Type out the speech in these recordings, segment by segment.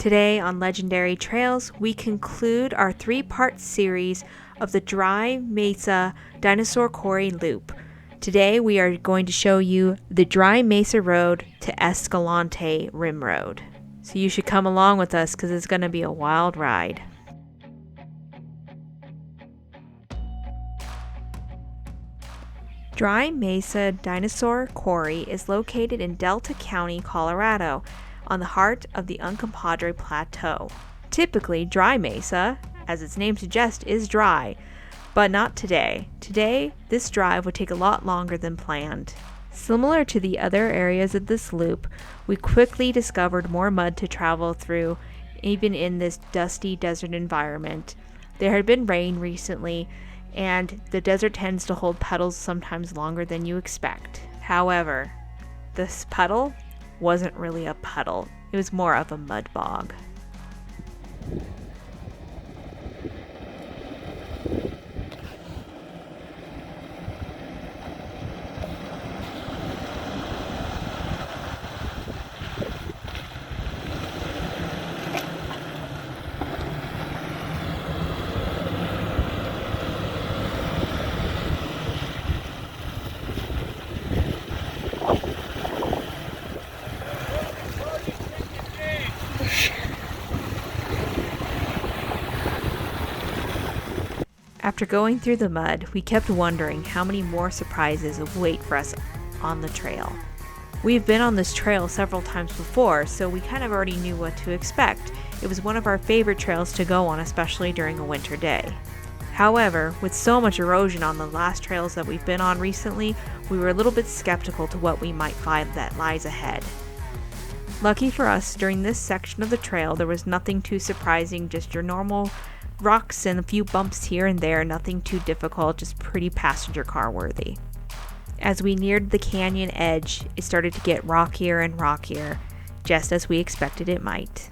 Today on Legendary Trails, we conclude our three-part series of the Dry Mesa Dinosaur Quarry Loop. Today we are going to show you the Dry Mesa Road to Escalante Rim Road. So you should come along with us because it's going to be a wild ride. Dry Mesa Dinosaur Quarry is located in Delta County, Colorado, on the heart of the Uncompahgre Plateau. Typically, Dry Mesa, as its name suggests, is dry, but not today. Today, this drive would take a lot longer than planned. Similar to the other areas of this loop, we quickly discovered more mud to travel through, even in this dusty desert environment. There had been rain recently, and the desert tends to hold puddles sometimes longer than you expect. However, this puddle wasn't really a puddle. It was more of a mud bog. After going through the mud, we kept wondering how many more surprises await for us on the trail. We've been on this trail several times before, so we kind of already knew what to expect. It was one of our favorite trails to go on, especially during a winter day. However, with so much erosion on the last trails that we've been on recently, we were a little bit skeptical to what we might find that lies ahead. Lucky for us, during this section of the trail, there was nothing too surprising, just your normal rocks and a few bumps here and there, nothing too difficult, just pretty passenger car worthy. As we neared the canyon edge, it started to get rockier and rockier, just as we expected it might.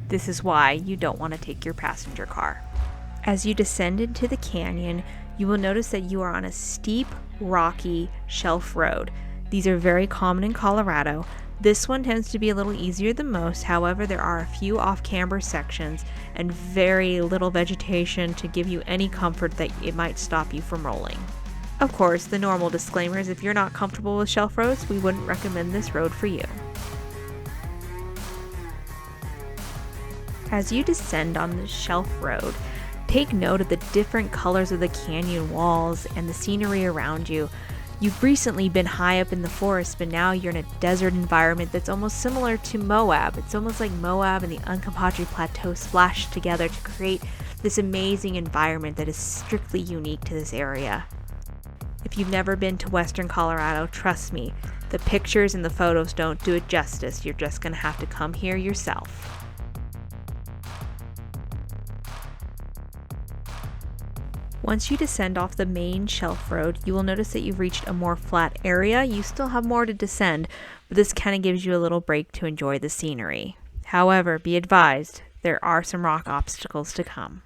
This is why you don't want to take your passenger car. As you descend into the canyon, you will notice that you are on a steep, rocky shelf road. These are very common in Colorado. This one tends to be a little easier than most. However, there are a few off-camber sections and very little vegetation to give you any comfort that it might stop you from rolling. Of course, the normal disclaimer is if you're not comfortable with shelf roads, we wouldn't recommend this road for you. As you descend on the shelf road, take note of the different colors of the canyon walls and the scenery around you. You've recently been high up in the forest, but now you're in a desert environment that's almost similar to Moab. It's almost like Moab and the Uncompahgre Plateau splashed together to create this amazing environment that is strictly unique to this area. If you've never been to Western Colorado, trust me, the pictures and the photos don't do it justice. You're just going to have to come here yourself. Once you descend off the main shelf road, you will notice that you've reached a more flat area. You still have more to descend, but this kind of gives you a little break to enjoy the scenery. However, be advised, there are some rock obstacles to come.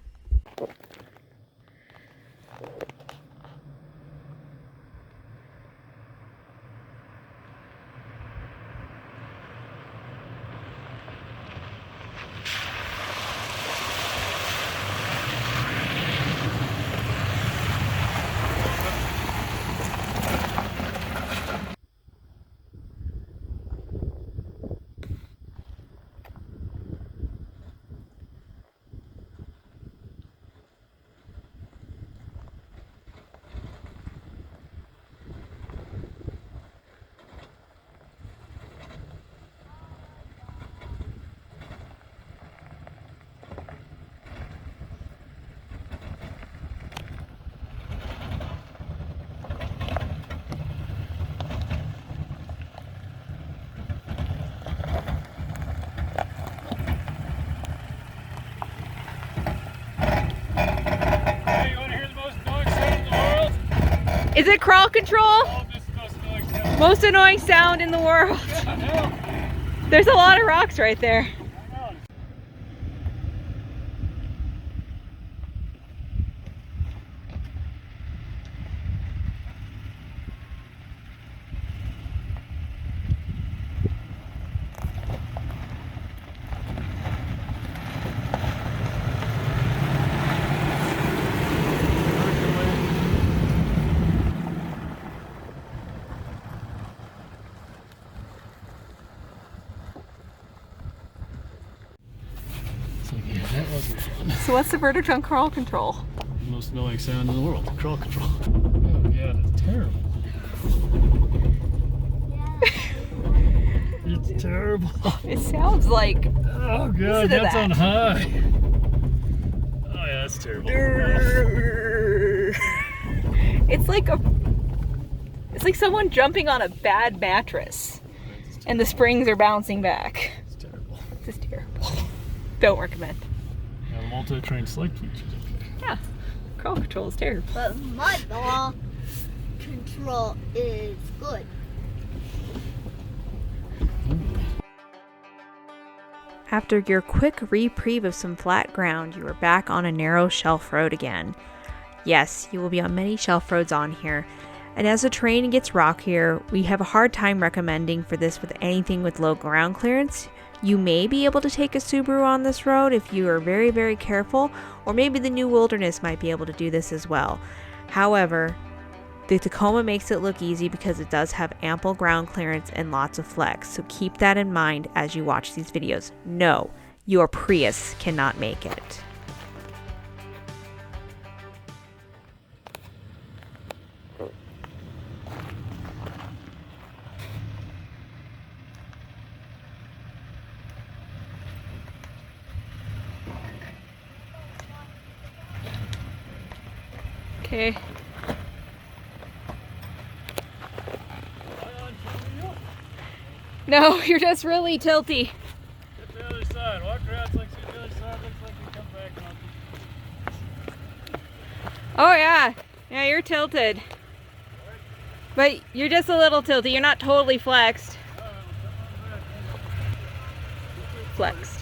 Is it crawl control? Oh, this is the Most annoying sound in the world. There's a lot of rocks right there. Yeah, that wasn't fun. So what's the verdict on crawl control? The most annoying sound in the world. Crawl control. Oh yeah, that's terrible. It's terrible. It sounds like... Oh god, that's on high. Oh yeah, that's terrible. It's like someone jumping on a bad mattress and the springs are bouncing back. It's terrible. This is terrible. Don't recommend. Yeah, multi-train select features. Yeah, crawl control is terrible. But my ball control is good. After your quick reprieve of some flat ground, you are back on a narrow shelf road again. Yes, you will be on many shelf roads on here, and as the terrain gets rockier, we have a hard time recommending for this with anything with low ground clearance. You may be able to take a Subaru on this road if you are very, very careful, or maybe the new Wilderness might be able to do this as well. However, the Tacoma makes it look easy because it does have ample ground clearance and lots of flex, so keep that in mind as you watch these videos. No, your Prius cannot make it. Okay. No, you're just really tilty. Get the other side. Walk around so I can see the other side. Looks like you come back on. Oh yeah. Yeah, you're tilted. But you're just a little tilty. You're not totally flexed. Flexed.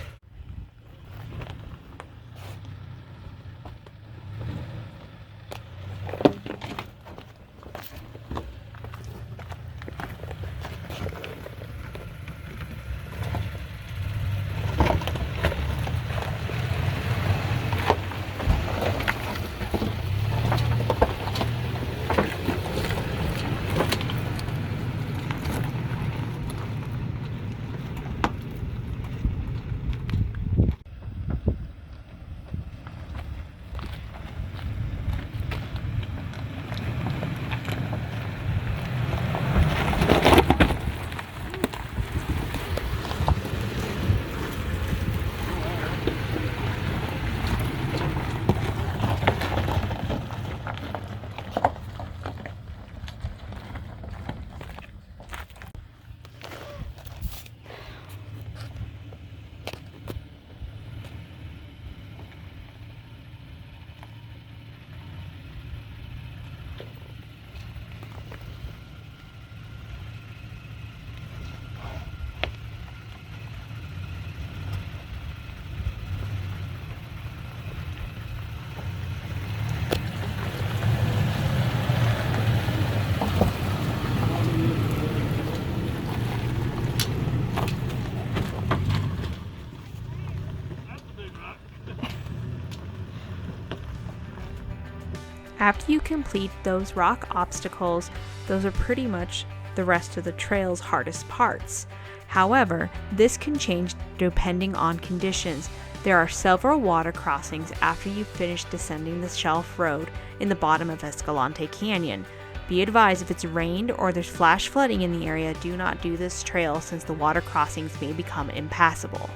After you complete those rock obstacles, those are pretty much the rest of the trail's hardest parts. However, this can change depending on conditions. There are several water crossings after you finish descending the shelf road in the bottom of Escalante Canyon. Be advised, if it's rained or there's flash flooding in the area, do not do this trail since the water crossings may become impassable.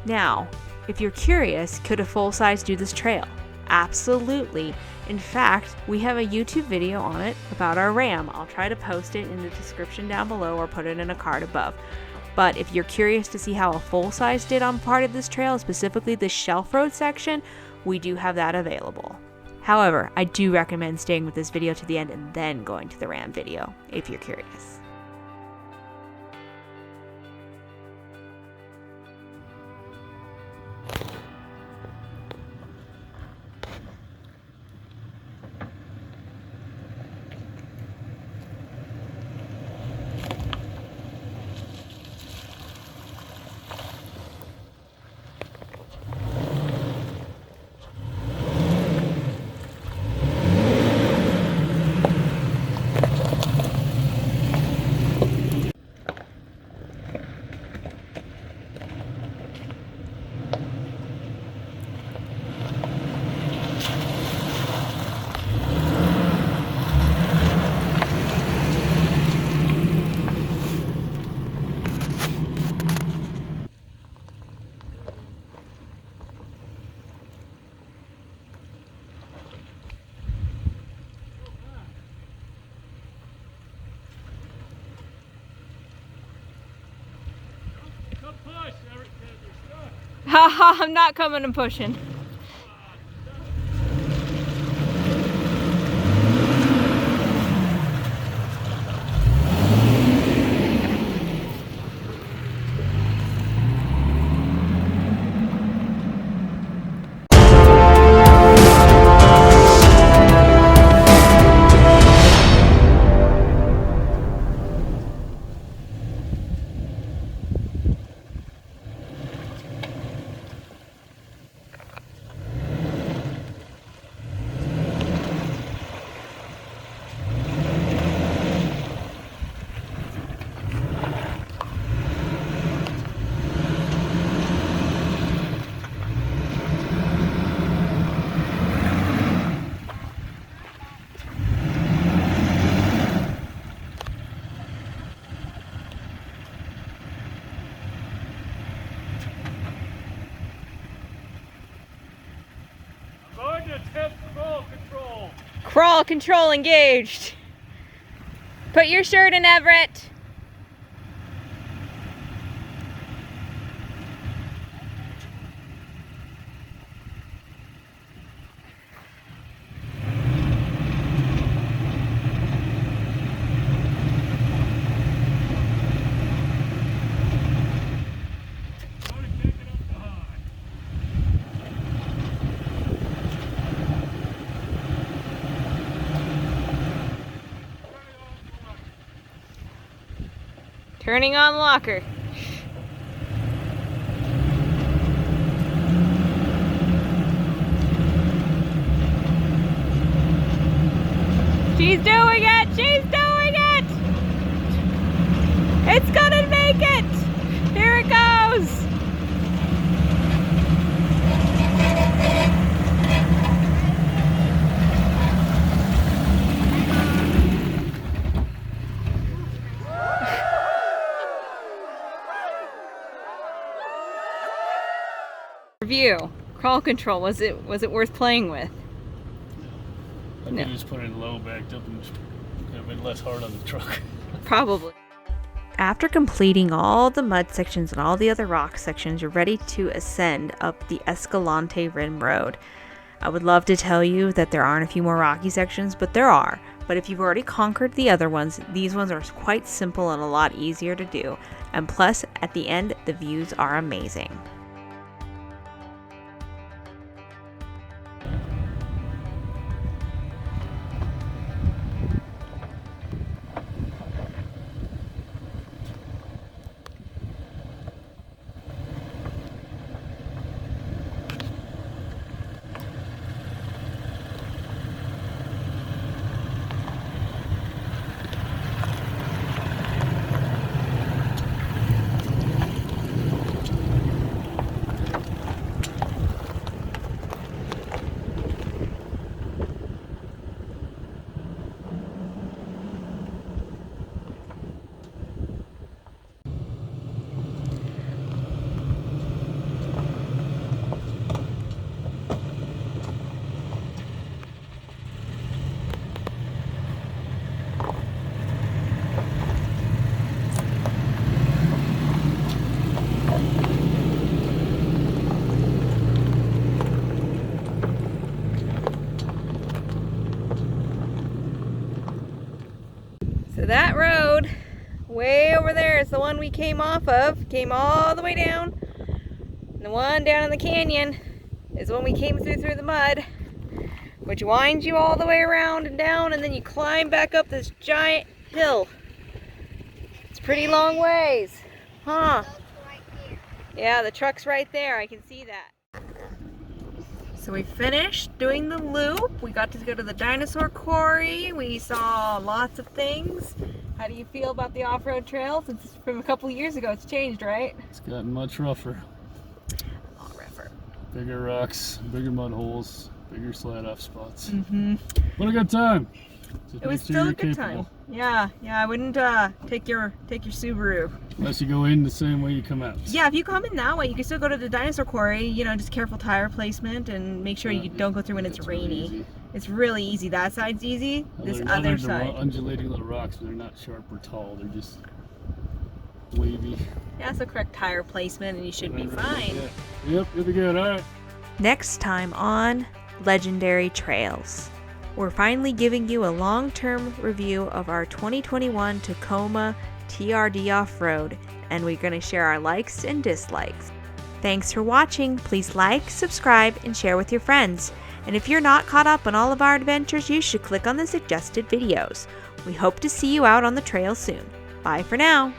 Now, if you're curious, could a full-size do this trail? Absolutely. In fact, we have a YouTube video on it about our Ram. I'll try to post it in the description down below or put it in a card above. But if you're curious to see how a full-size did on part of this trail, specifically the shelf road section, we do have that available. However, I do recommend staying with this video to the end and then going to the Ram video, if you're curious. Haha, I'm not coming and pushing. Crawl control engaged. Put your shirt in, Everett. Turning on locker. She's doing it! She's doing it! It's gonna make it! Here it goes! Review. Crawl control, was it worth playing with? I could just put it low backed up and could have been less hard on the truck. Probably. After completing all the mud sections and all the other rock sections, you're ready to ascend up the Escalante Rim Road. I would love to tell you that there aren't a few more rocky sections, but there are. But if you've already conquered the other ones, these ones are quite simple and a lot easier to do. And plus, at the end, the views are amazing. is the one we came off of. Came all the way down. And the one down in the canyon is when we came through the mud, which winds you all the way around and down, and then you climb back up this giant hill. It's a pretty long ways, huh? Yeah, the truck's right there. I can see that. So we finished doing the loop. We got to go to the Dinosaur Quarry. We saw lots of things. How do you feel about the off-road trail? Since from a couple of years ago, it's changed, right? It's gotten much rougher. A lot rougher. Bigger rocks, bigger mud holes, bigger slide-off spots. Mm-hmm. What a good time. Just It was make sure still a you're good capable. time. Yeah, I wouldn't take your Subaru. Unless you go in the same way you come out. Yeah, if you come in that way, you can still go to the Dinosaur Quarry. You know, just careful tire placement and make sure you don't go through when it's really rainy. easy. It's really easy. That side's easy. This Other other than side. the undulating little rocks, but they're not sharp or tall. They're just wavy. Yeah, that's the correct tire placement, and you should be fine. Yeah. Yep, you'll be good. All right. Next time on Legendary Trails, we're finally giving you a long-term review of our 2021 Tacoma TRD off-road, and we're going to share our likes and dislikes. Thanks for watching. Please like, subscribe, and share with your friends. And if you're not caught up on all of our adventures, you should click on the suggested videos. We hope to see you out on the trail soon. Bye for now.